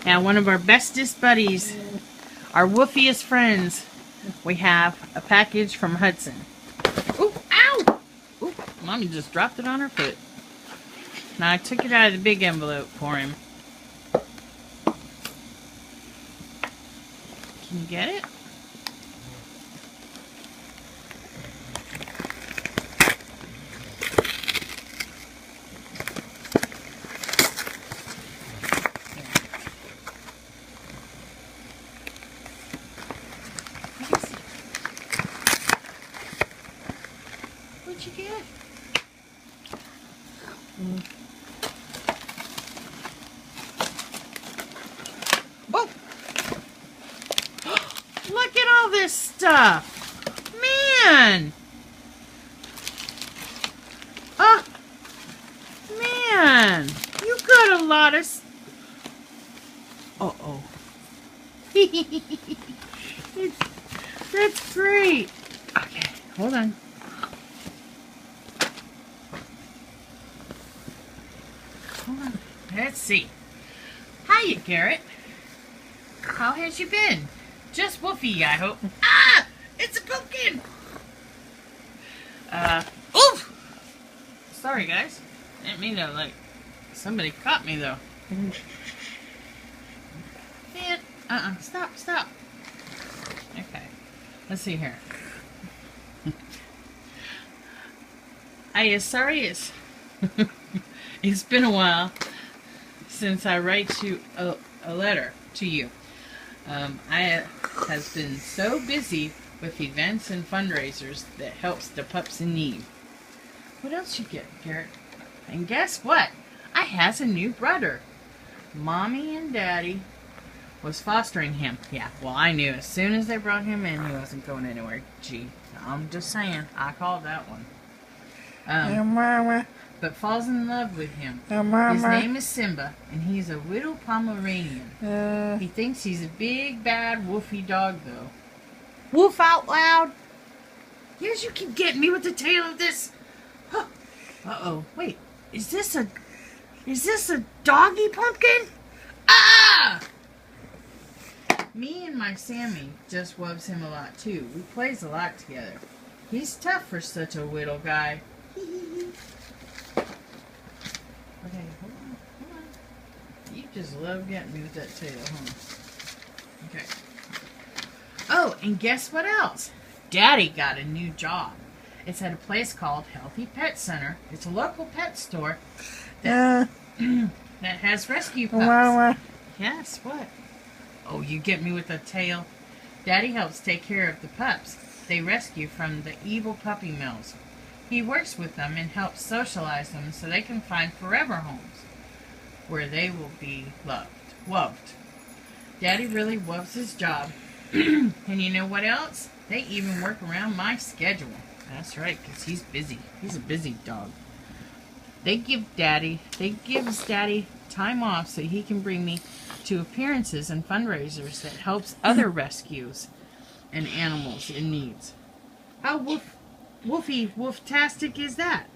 Now, one of our bestest buddies, our woofiest friends, we have a package from Hudson. Ooh, ow! Ooh, Mommy just dropped it on her foot. Now, I took it out of the big envelope for him. Can you get it? What'd you get? Whoa! Look at all this stuff! Man! Oh! Man! You got a lot of... Uh-oh. That's great! Okay, hold on. Hold on. Let's see. Hiya, Garrett. How has you been? Just woofy, I hope. Ah! It's a pumpkin! Oof! Sorry, guys. Didn't mean to, like, somebody caught me, though. Man, stop. Okay. Let's see here. Sorry it's been a while since I write you a letter to you. I has been so busy with events and fundraisers that helps the pups in need. What else you get, Garrett? And guess what? I has a new brother. Mommy and Daddy was fostering him. Yeah, well, I knew as soon as they brought him in, he wasn't going anywhere. Gee, I'm just saying. I called that one. Mama. But falls in love with him. Mama. His name is Simba, and he's a little Pomeranian. He thinks he's a big, bad, woofy dog, though. Woof out loud! Yes, you keep getting me with the tail of this. Huh. Uh-oh, wait. Is this a doggy pumpkin? Ah! Me and my Sammy just loves him a lot, too. We plays a lot together. He's tough for such a little guy. Okay, hold on. You just love getting me with that tail, huh? Okay. Oh, and guess what else? Daddy got a new job. It's at a place called Healthy Pet Center. It's a local pet store that, that has rescue pups. Yes, what? Oh, you get me with the tail? Daddy helps take care of the pups they rescue from the evil puppy mills. He works with them and helps socialize them so they can find forever homes where they will be loved. Daddy really loves his job. And you know what else? They even work around my schedule. That's right, because he's busy. He's a busy dog. They gives Daddy time off so he can bring me to appearances and fundraisers that helps other rescues and animals in needs. How wooftastic is that?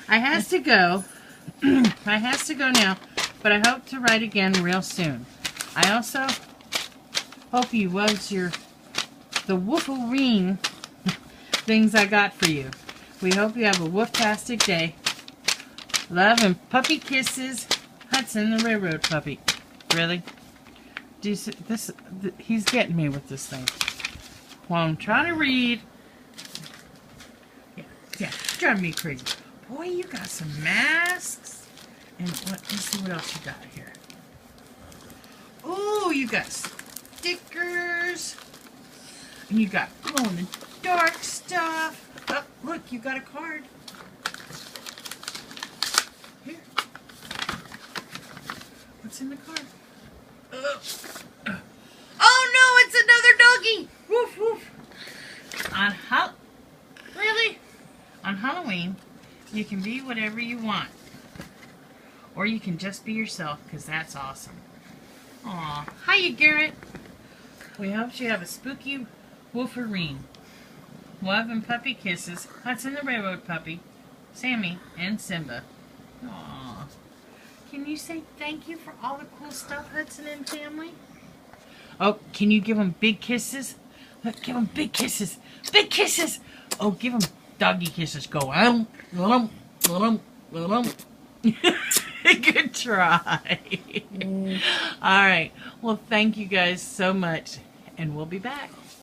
I has to go. I has to go now, but I hope to write again real soon. I also hope you loves the woofarine things I got for you. We hope you have a wooftastic day. Love and puppy kisses, Hudson the railroad puppy. Really? He's getting me with this thing. While I'm trying to read. Yeah, driving me crazy. Boy, you got some masks. And let's see what else you got here. Oh, you got stickers. And you got glow-in-the-dark stuff. Oh, look, you got a card. Here. What's in the card? Oh no, it's another doggy! Woof woof. Really? On Halloween, you can be whatever you want. Or you can just be yourself, because that's awesome. Aw. Hiya, Garrett. We hope you have a spooky woofarine. Love and puppy kisses. Hudson the railroad puppy. Sammy and Simba. Aw. can you say thank you for all the cool stuff, Hudson and family? Oh, can you give them big kisses? Look, give them big kisses. Big kisses. Oh, give them doggy kisses. Go. Good try. All right. Well, thank you guys so much, and we'll be back.